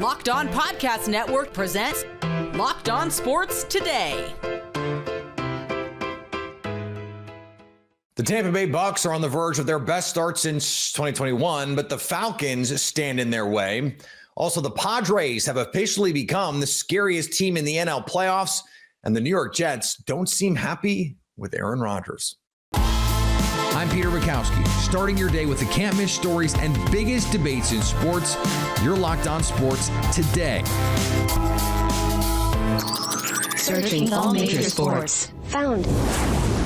Locked On Podcast Network presents Locked On Sports Today. The Tampa Bay Bucs are on the verge of their best start since 2021, but the Falcons stand in their way. Also, the Padres have officially become the scariest team in the NL playoffs, and the New York Jets don't seem happy with Aaron Rodgers. I'm Peter Bukowski, starting your day with the can't-miss stories and biggest debates in sports. You're Locked On Sports Today. Searching all major sports. Found.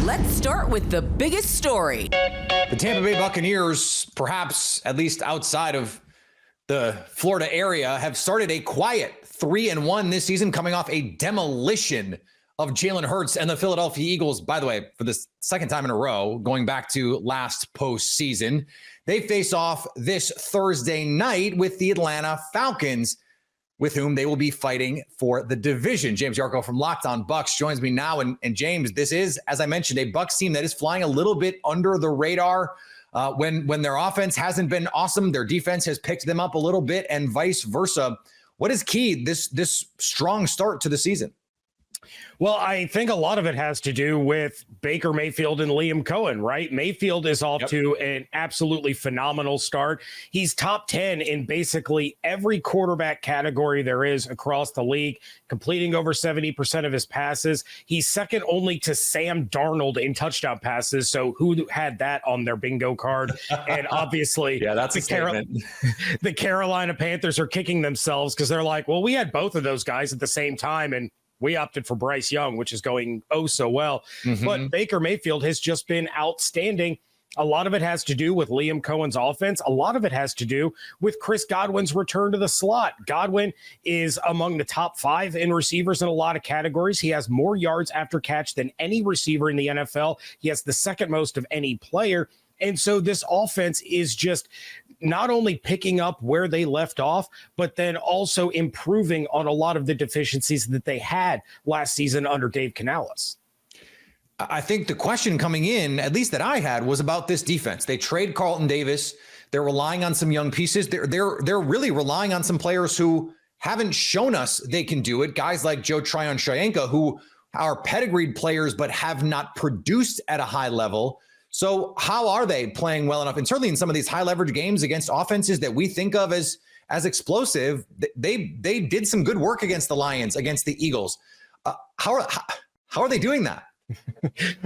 Let's start with the biggest story. The Tampa Bay Buccaneers, perhaps at least outside of the Florida area, have started a quiet 3-1 this season, coming off a demolition of Jalen Hurts and the Philadelphia Eagles. By the way, for the second time in a row, going back to last postseason, they face off this Thursday night with the Atlanta Falcons, with whom they will be fighting for the division. James Yarko from Locked On Bucs joins me now. And James, this is, as I mentioned, a Bucs team that is flying a little bit under the radar. When their offense hasn't been awesome, their defense has picked them up a little bit, and vice versa. What is key this strong start to the season? Well, I think a lot of it has to do with Baker Mayfield and Liam Cohen, right? Mayfield is off to an absolutely phenomenal start. He's top 10 in basically every quarterback category there is across the league, completing over 70% of his passes. He's second only to Sam Darnold in touchdown passes. So who had that on their bingo card? And obviously, yeah, that's the Carolina Panthers are kicking themselves because they're like, well, we had both of those guys at the same time, and we opted for Bryce Young, which is going oh so well. Mm-hmm. But Baker Mayfield has just been outstanding. A lot of it has to do with Liam Cohen's offense. A lot of it has to do with Chris Godwin's return to the slot. Godwin is among the top 5 in receivers in a lot of categories. He has more yards after catch than any receiver in the NFL. He has the second most of any player. And so this offense is just not only picking up where they left off, but then also improving on a lot of the deficiencies that they had last season under Dave Canales. I think the question coming in, at least that I had, was about this defense. They trade Carlton Davis. They're relying on some young pieces. They're really relying on some players who haven't shown us they can do it. Guys like Joe Tryon-Shoyinka, who are pedigreed players but have not produced at a high level. So how are they playing well enough? And certainly in some of these high leverage games against offenses that we think of as explosive, they did some good work against the Lions, against the Eagles. How are they doing that?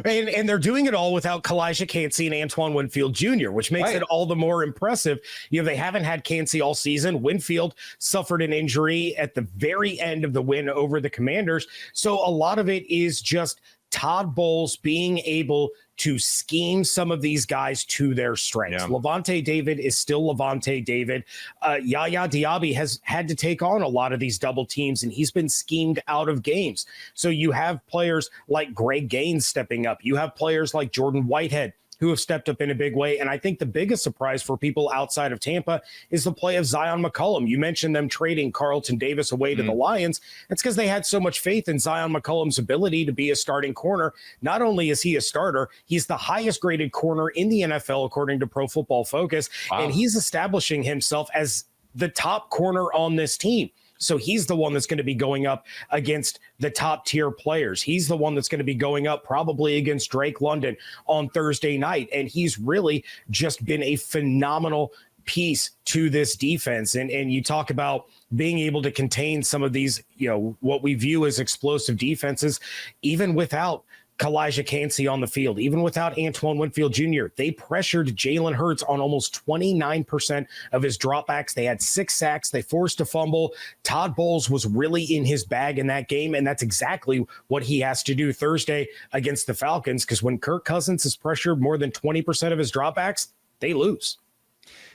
and they're doing it all without Kalijah Kancey and Antoine Winfield Jr., which makes it all the more impressive. They haven't had Kancey all season. Winfield suffered an injury at the very end of the win over the Commanders. So a lot of it is just Todd Bowles being able to scheme some of these guys to their strengths. Yeah. Levante David is still Levante David. Yaya Diaby has had to take on a lot of these double teams, and he's been schemed out of games. So you have players like Greg Gaines stepping up. You have players like Jordan Whitehead who have stepped up in a big way. And I think the biggest surprise for people outside of Tampa is the play of Zion McCollum. You mentioned them trading Carlton Davis away to the Lions. That's because they had so much faith in Zion McCollum's ability to be a starting corner. Not only is he a starter, he's the highest graded corner in the NFL, according to Pro Football Focus. Wow. And he's establishing himself as the top corner on this team. So he's the one that's going to be going up against the top tier players. He's the one that's going to be going up probably against Drake London on Thursday night. And he's really just been a phenomenal piece to this defense. And you talk about being able to contain some of these, what we view as explosive defenses, even without Kalijah Kancey on the field, even without Antoine Winfield Jr., they pressured Jalen Hurts on almost 29% of his dropbacks. They had 6 sacks. They forced a fumble. Todd Bowles was really in his bag in that game, and that's exactly what he has to do Thursday against the Falcons, because when Kirk Cousins is pressured more than 20% of his dropbacks, they lose.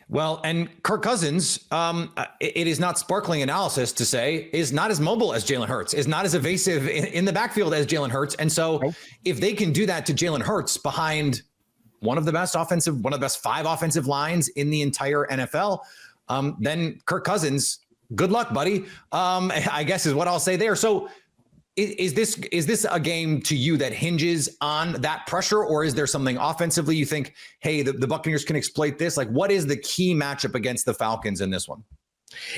Well, and Kirk Cousins, it is not sparkling analysis to say, is not as mobile as Jalen Hurts, is not as evasive in the backfield as Jalen Hurts. And so if they can do that to Jalen Hurts behind one of the best 5 offensive lines in the entire NFL, then Kirk Cousins, good luck, buddy, I guess is what I'll say there. So Is this a game to you that hinges on that pressure, or is there something offensively you think, hey, the Buccaneers can exploit this? Like, what is the key matchup against the Falcons in this one?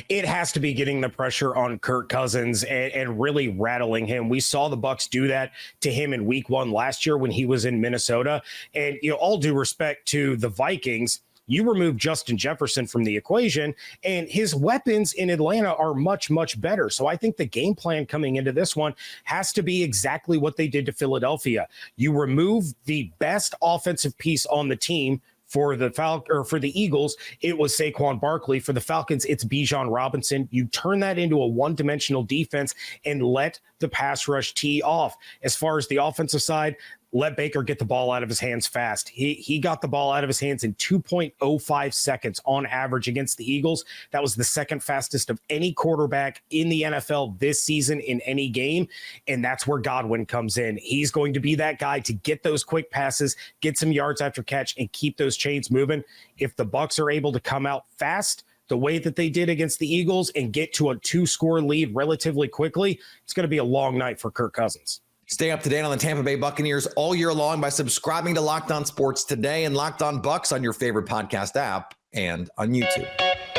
It has to be getting the pressure on Kirk Cousins and really rattling him. We saw the Bucs do that to him in week 1 last year when he was in Minnesota. And, all due respect to the Vikings, you remove Justin Jefferson from the equation, and his weapons in Atlanta are much, much better. So I think the game plan coming into this one has to be exactly what they did to Philadelphia. You remove the best offensive piece on the team. For the Eagles, it was Saquon Barkley. For the Falcons, it's Bijan Robinson. You turn that into a one-dimensional defense and let the pass rush tee off. As far as the offensive side, let Baker get the ball out of his hands fast. He got the ball out of his hands in 2.05 seconds on average against the Eagles. That was the second fastest of any quarterback in the NFL this season in any game, and that's where Godwin comes in. He's going to be that guy to get those quick passes, get some yards after catch, and keep those chains moving. If the Bucs are able to come out fast the way that they did against the Eagles and get to a 2-score lead relatively quickly, it's going to be a long night for Kirk Cousins. Stay up to date on the Tampa Bay Buccaneers all year long by subscribing to Locked On Sports Today and Locked On Bucs on your favorite podcast app and on YouTube.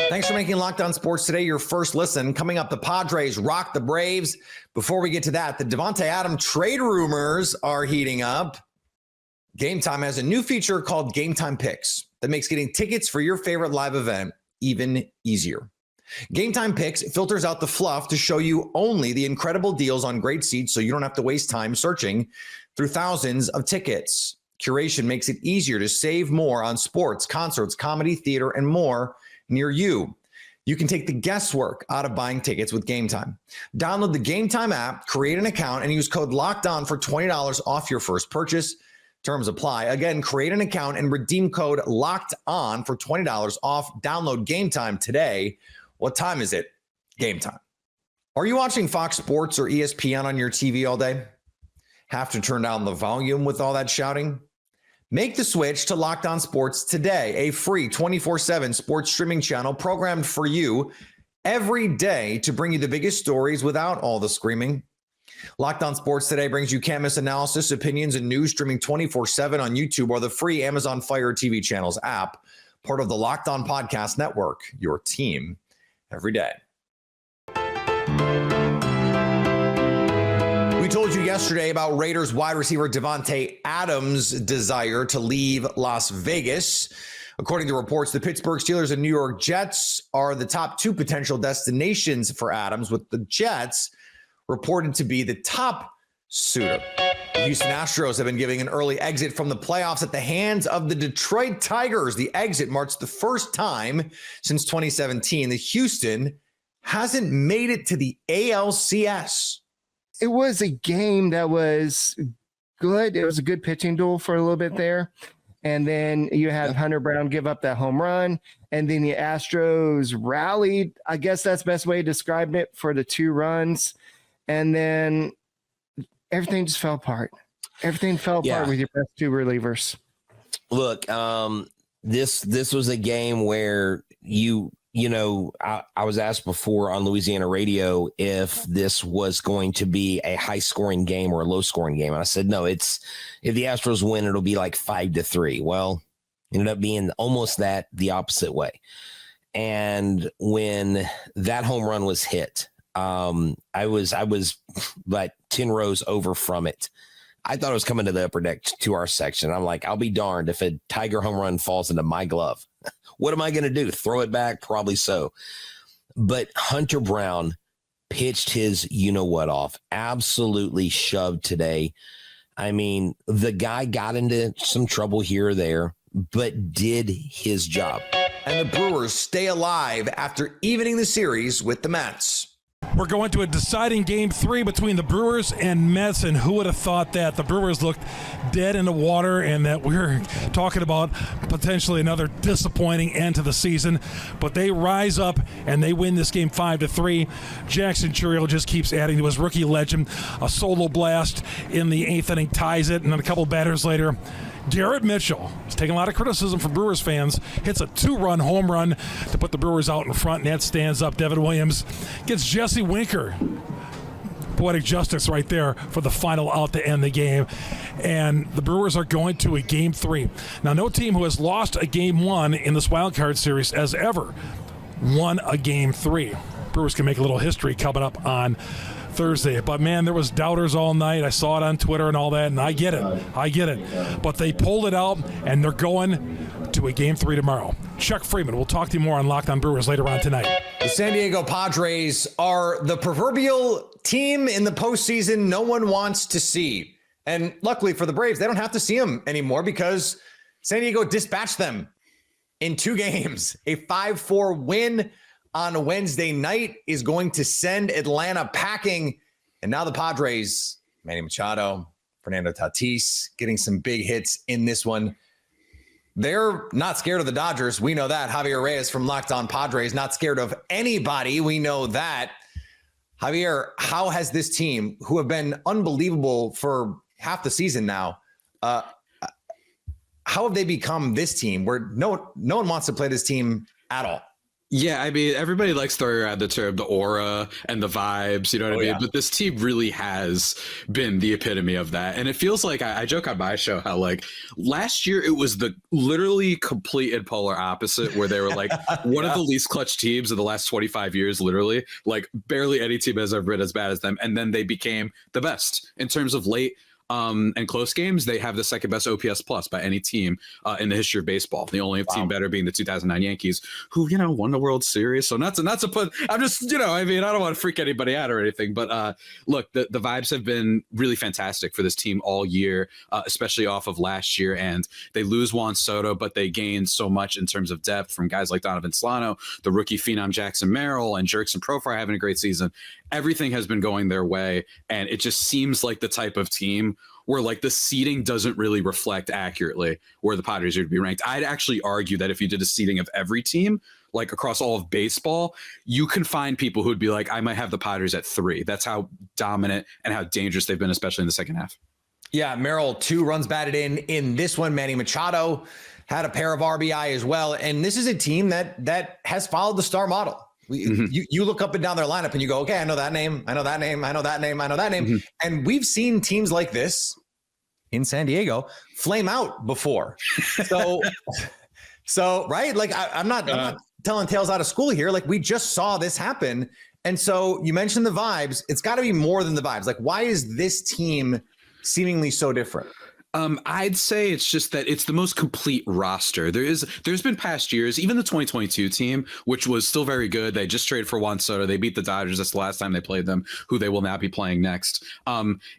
Thanks for making Locked On Sports Today your first listen. Coming up, the Padres rock the Braves. Before we get to that, the Devontae Adams trade rumors are heating up. Game Time has a new feature called Game Time Picks that makes getting tickets for your favorite live event even easier. Game Time Picks filters out the fluff to show you only the incredible deals on great seats so you don't have to waste time searching through thousands of tickets. Curation makes it easier to save more on sports, concerts, comedy, theater, and more near you. You can take the guesswork out of buying tickets with Game Time. Download the Game Time app, create an account, and use code LOCKEDON for $20 off your first purchase. Terms apply. Again, create an account and redeem code LOCKEDON for $20 off. Download Game Time today. What time is it? Game time. Are you watching Fox Sports or ESPN on your TV all day? Have to turn down the volume with all that shouting? Make the switch to Locked On Sports today, a free 24/7 sports streaming channel programmed for you every day to bring you the biggest stories without all the screaming. Locked On Sports Today brings you can't miss analysis, opinions, and news streaming 24/7 on YouTube or the free Amazon Fire TV channels app, part of the Locked On Podcast Network, your team every day. We told you yesterday about Raiders wide receiver Devontae Adams' desire to leave Las Vegas. According to reports, the Pittsburgh Steelers and New York Jets are the top 2 potential destinations for Adams, with the Jets reported to be the top suitor. The Houston Astros have been giving an early exit from the playoffs at the hands of the Detroit Tigers. The exit marks the first time since 2017 that Houston hasn't made it to the ALCS. It was a game that was good. It was a good pitching duel for a little bit there. And then you had Hunter Brown give up that home run. And then the Astros rallied. I guess that's the best way to describe it, for the 2 runs. And then everything just fell apart. Everything fell apart with your best 2 relievers. Look, this was a game where I was asked before on Louisiana radio if this was going to be a high scoring game or a low scoring game. And I said, no, if the Astros win, it'll be like 5-3. Well, it ended up being almost the opposite way. And when that home run was hit, I was like 10 rows over from it. I thought it was coming to the upper deck to our section. I'm like, I'll be darned if a Tiger home run falls into my glove. What am I going to do? Throw it back? Probably so. But Hunter Brown pitched his you-know-what off. Absolutely shoved today. I mean, the guy got into some trouble here or there, but did his job. And the Brewers stay alive after evening the series with the Mets. We're going to a deciding Game 3 between the Brewers and Mets, and who would have thought that? The Brewers looked dead in the water, and that we're talking about potentially another disappointing end to the season. But they rise up, and they win this game 5-3. Jackson Chourio just keeps adding to his rookie legend. A solo blast in the 8th inning ties it, and then a couple batters later, Garrett Mitchell is taking a lot of criticism from Brewers fans, hits a 2-run home run to put the Brewers out in front. Net stands up. Devin Williams gets Jesse Winker. Poetic justice right there for the final out to end the game. And the Brewers are going to a Game 3. Now, no team who has lost a Game 1 in this wild card series has ever won a Game 3. Brewers can make a little history coming up on Thursday. But, man, there was doubters all night. I saw it on Twitter and all that, and I get it. But they pulled it out, and they're going to a Game 3 tomorrow. Chuck Freeman, we'll talk to you more on Locked On Brewers later on tonight. The San Diego Padres are the proverbial team in the postseason no one wants to see. And luckily for the Braves, they don't have to see them anymore because San Diego dispatched them in 2 games. A 5-4 win on Wednesday night is going to send Atlanta packing. And now the Padres, Manny Machado, Fernando Tatis, getting some big hits in this one. They're not scared of the Dodgers. We know that. Javier Reyes from Locked On Padres, not scared of anybody. We know that. Javier, how has this team, who have been unbelievable for half the season now, how have they become this team where no one wants to play this team at all? Yeah, I mean, everybody likes throwing around the term, the aura and the vibes, you know what I mean? Yeah. But this team really has been the epitome of that. And it feels like, I joke on my show how, like, last year it was the literally complete and polar opposite, where they were like one of the least clutch teams in the last 25 years, literally. Like, barely any team has ever been as bad as them. And then they became the best in terms of late and close games. They have the second best OPS plus by any team in the history of baseball. The only team better being the 2009 Yankees, who, won the World Series. So not to put, I'm just, I don't want to freak anybody out or anything, but look, the vibes have been really fantastic for this team all year, especially off of last year. And they lose Juan Soto, but they gain so much in terms of depth from guys like Donovan Solano, the rookie phenom Jackson Merrill, and Jurickson Profar having a great season. Everything has been going their way, and it just seems like the type of team where, like, the seeding doesn't really reflect accurately where the Padres are to be ranked. I'd actually argue that if you did a seeding of every team, like across all of baseball, you can find people who'd be like, I might have the Padres at 3. That's how dominant and how dangerous they've been, especially in the second half. Yeah, Merrill, 2 runs batted in this one. Manny Machado had a pair of RBI as well. And this is a team that has followed the star model. You look up and down their lineup and you go, okay, I know that name. I know that name. I know that name. I know that name. And we've seen teams like this in San Diego flame out before. So right. Like I'm not telling tales out of school here. Like, we just saw this happen. And so you mentioned the vibes. It's got to be more than the vibes. Like, why is this team seemingly so different? I'd say it's just that it's the most complete roster. There's been past years, even the 2022 team, which was still very good. They just traded for Juan Soto. They beat the Dodgers. That's the last time they played them, who they will now be playing next.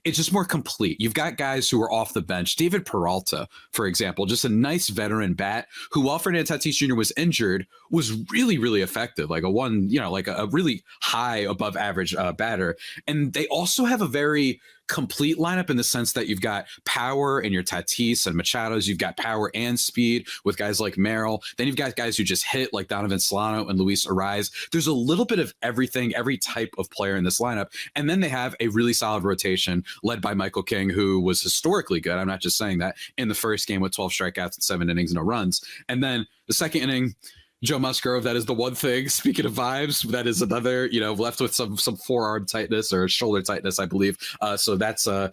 It's just more complete. You've got guys who are off the bench. David Peralta, for example, just a nice veteran bat who, while Fernando Tatis Jr. was injured, was really, really effective. Like a really high above average batter. And they also have a very complete lineup in the sense that you've got power in your Tatis and Machados. You've got power and speed with guys like Merrill. Then you've got guys who just hit, like Donovan Solano and Luis Ariz. There's a little bit of everything, every type of player in this lineup. And then they have a really solid rotation led by Michael King, who was historically good. I'm not just saying that, in the first game with 12 strikeouts and 7 innings, no runs. And then the second inning, Joe Musgrove, that is the one thing. Speaking of vibes, that is another, left with some forearm tightness or shoulder tightness, I believe. So that's not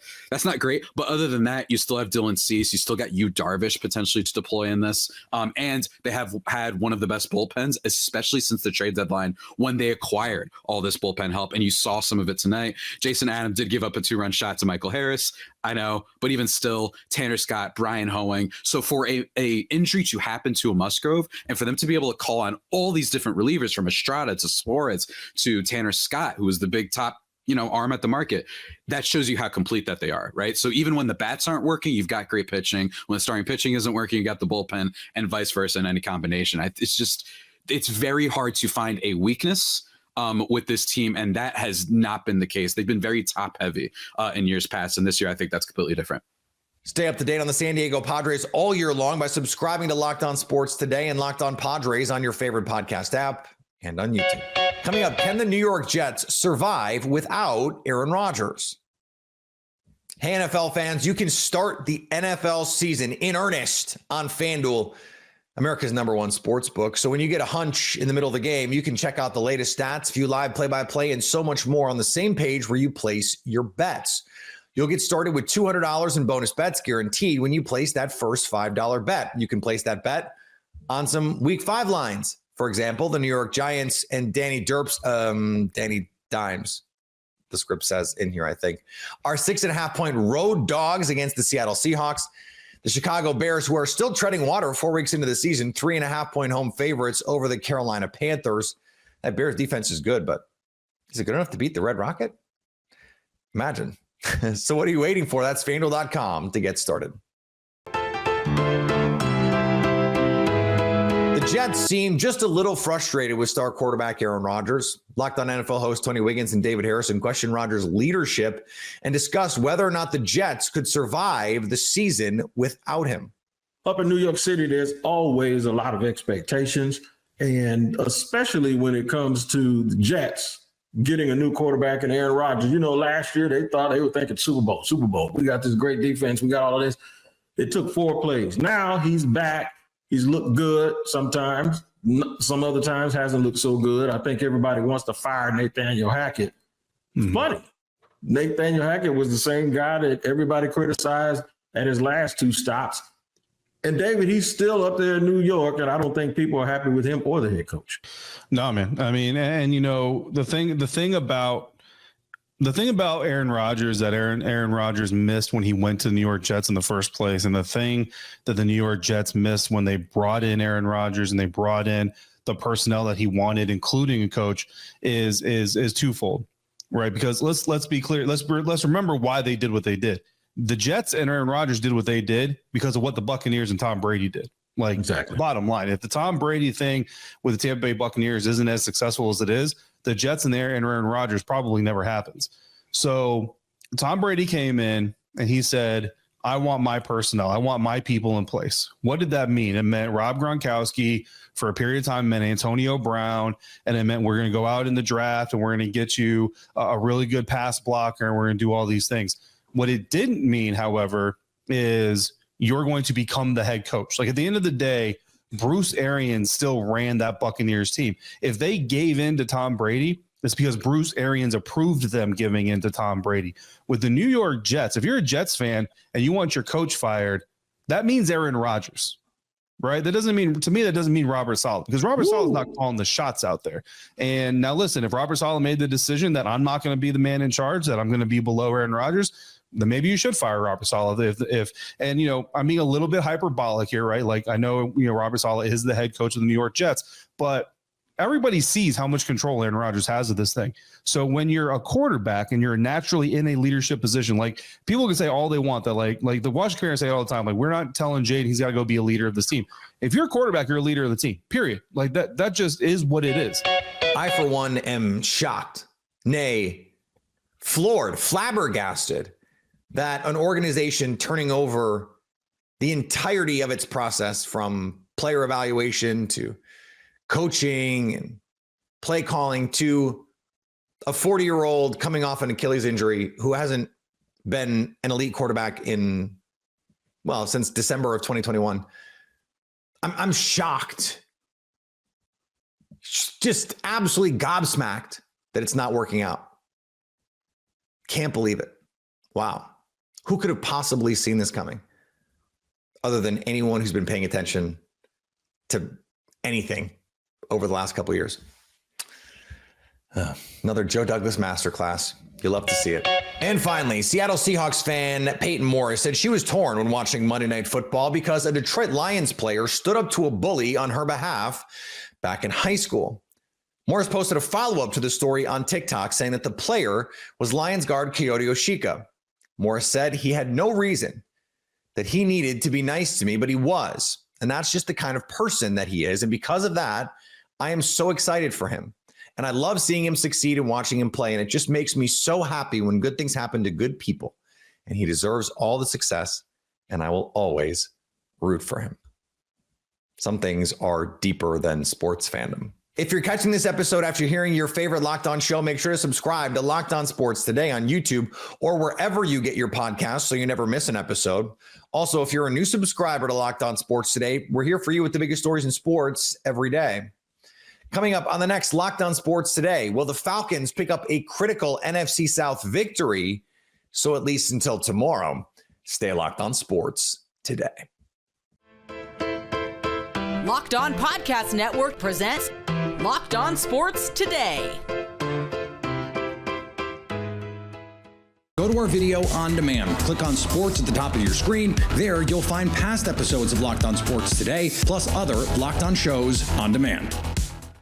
great. But other than that, you still have Dylan Cease. You still got Yu Darvish potentially to deploy in this. And they have had one of the best bullpens, especially since the trade deadline, when they acquired all this bullpen help. And you saw some of it tonight. Jason Adams did give up a 2-run shot to Michael Harris, I know, but even still, Tanner Scott, Brian Hoeing. So for a injury to happen to a Musgrove, and for them to be able to call on all these different relievers, from Estrada to Suarez to Tanner Scott, who was the big top, arm at the market, that shows you how complete that they are, right? So even when the bats aren't working, you've got great pitching. When the starting pitching isn't working, you got the bullpen, and vice versa in any combination. It's very hard to find a weakness with this team, and that has not been the case. They've been very top heavy in years past, and this year I think that's completely different. Stay up to date on the San Diego Padres all year long by subscribing to Locked On Sports Today and Locked On Padres on your favorite podcast app and on YouTube. Coming up, can the New York Jets survive without Aaron Rodgers? Hey, NFL fans, you can start the NFL season in earnest on FanDuel, America's #1 sports book. So when you get a hunch in the middle of the game, you can check out the latest stats, view live play-by-play, and so much more on the same page where you place your bets. You'll get started with $200 in bonus bets guaranteed when you place that first $5 bet. You can place that bet on some Week 5 lines, For example, the New York Giants and Danny Dimes, the script says in here, I think, are 6.5-point road dogs against the Seattle Seahawks. The Chicago Bears, who are still treading water 4 weeks into the season, 3.5-point home favorites over the Carolina Panthers. That Bears defense is good, but is it good enough to beat the Red Rocket? Imagine. So what are you waiting for? That's FanDuel.com to get started. The Jets seem just a little frustrated with star quarterback Aaron Rodgers. Locked On NFL host Tony Wiggins and David Harrison questioned Rodgers' leadership and discussed whether or not the Jets could survive the season without him. Up in New York City, there's always a lot of expectations, and especially when it comes to the Jets getting a new quarterback and Aaron Rodgers. You know, last year they thought they were thinking Super Bowl. We got this great defense. We got all of this. It took 4 plays. Now he's back. He's looked good sometimes. Some other times hasn't looked so good. I think everybody wants to fire Nathaniel Hackett. It's funny. Nathaniel Hackett was the same guy that everybody criticized at his last 2 stops. And David, he's still up there in New York, and I don't think people are happy with him or the head coach. No, man. I mean, and you know, the thing about Aaron Rodgers that Aaron Rodgers missed when he went to the New York Jets in the first place, and the thing that the New York Jets missed when they brought in Aaron Rodgers and they brought in the personnel that he wanted, including a coach, is twofold, right? Because let's be clear. Let's remember why they did what they did. The Jets and Aaron Rodgers did what they did because of what the Buccaneers and Tom Brady did. Like, exactly. Bottom line, if the Tom Brady thing with the Tampa Bay Buccaneers isn't as successful as it is, the Jets and Aaron Rodgers probably never happens. So Tom Brady came in and he said, I want my personnel. I want my people in place. What did that mean? It meant Rob Gronkowski for a period of time, meant Antonio Brown, and it meant we're going to go out in the draft and we're going to get you a really good pass blocker and we're going to do all these things. What it didn't mean, however, is you're going to become the head coach. Like, at the end of the day, Bruce Arians still ran that Buccaneers team. If they gave in to Tom Brady, it's because Bruce Arians approved them giving in to Tom Brady. With the New York Jets, if you're a Jets fan and you want your coach fired, that means Aaron Rodgers, right? That doesn't mean Robert Saleh, because Robert Saleh is not calling the shots out there. And now listen, if Robert Saleh made the decision that I'm not going to be the man in charge, that I'm going to be below Aaron Rodgers, then maybe you should fire Robert Saleh. And, you know, I'm being a little bit hyperbolic here, right? Like, I know, you know, Robert Saleh is the head coach of the New York Jets, but everybody sees how much control Aaron Rodgers has of this thing. So when you're a quarterback and you're naturally in a leadership position, like, people can say all they want that, like the Washington Commanders say all the time, like, we're not telling Jade he's got to go be a leader of this team. If you're a quarterback, you're a leader of the team, period. Like, that just is what it is. I, for one, am shocked, nay, floored, flabbergasted that an organization turning over the entirety of its process, from player evaluation to coaching and play calling, to a 40-year-old coming off an Achilles injury who hasn't been an elite quarterback since December of 2021. I'm shocked, just absolutely gobsmacked that it's not working out. Can't believe it. Wow. Who could have possibly seen this coming other than anyone who's been paying attention to anything over the last couple of years? Another Joe Douglas masterclass. You love to see it. And finally, Seattle Seahawks fan Peyton Morris said she was torn when watching Monday Night Football because a Detroit Lions player stood up to a bully on her behalf back in high school. Morris posted a follow-up to the story on TikTok saying that the player was Lions guard Kyoto Yoshika. Morris said he had no reason that he needed to be nice to me, but he was. And that's just the kind of person that he is. And because of that, I am so excited for him. And I love seeing him succeed and watching him play. And it just makes me so happy when good things happen to good people. And he deserves all the success. And I will always root for him. Some things are deeper than sports fandom. If you're catching this episode after hearing your favorite Locked On show, make sure to subscribe to Locked On Sports Today on YouTube or wherever you get your podcasts so you never miss an episode. Also, if you're a new subscriber to Locked On Sports Today, we're here for you with the biggest stories in sports every day. Coming up on the next Locked On Sports Today, will the Falcons pick up a critical NFC South victory? So at least until tomorrow, stay locked on sports today. Locked On Podcast Network presents Locked On Sports Today. Go to our video on demand. Click on sports at the top of your screen. There, you'll find past episodes of Locked On Sports Today, plus other Locked On shows on demand.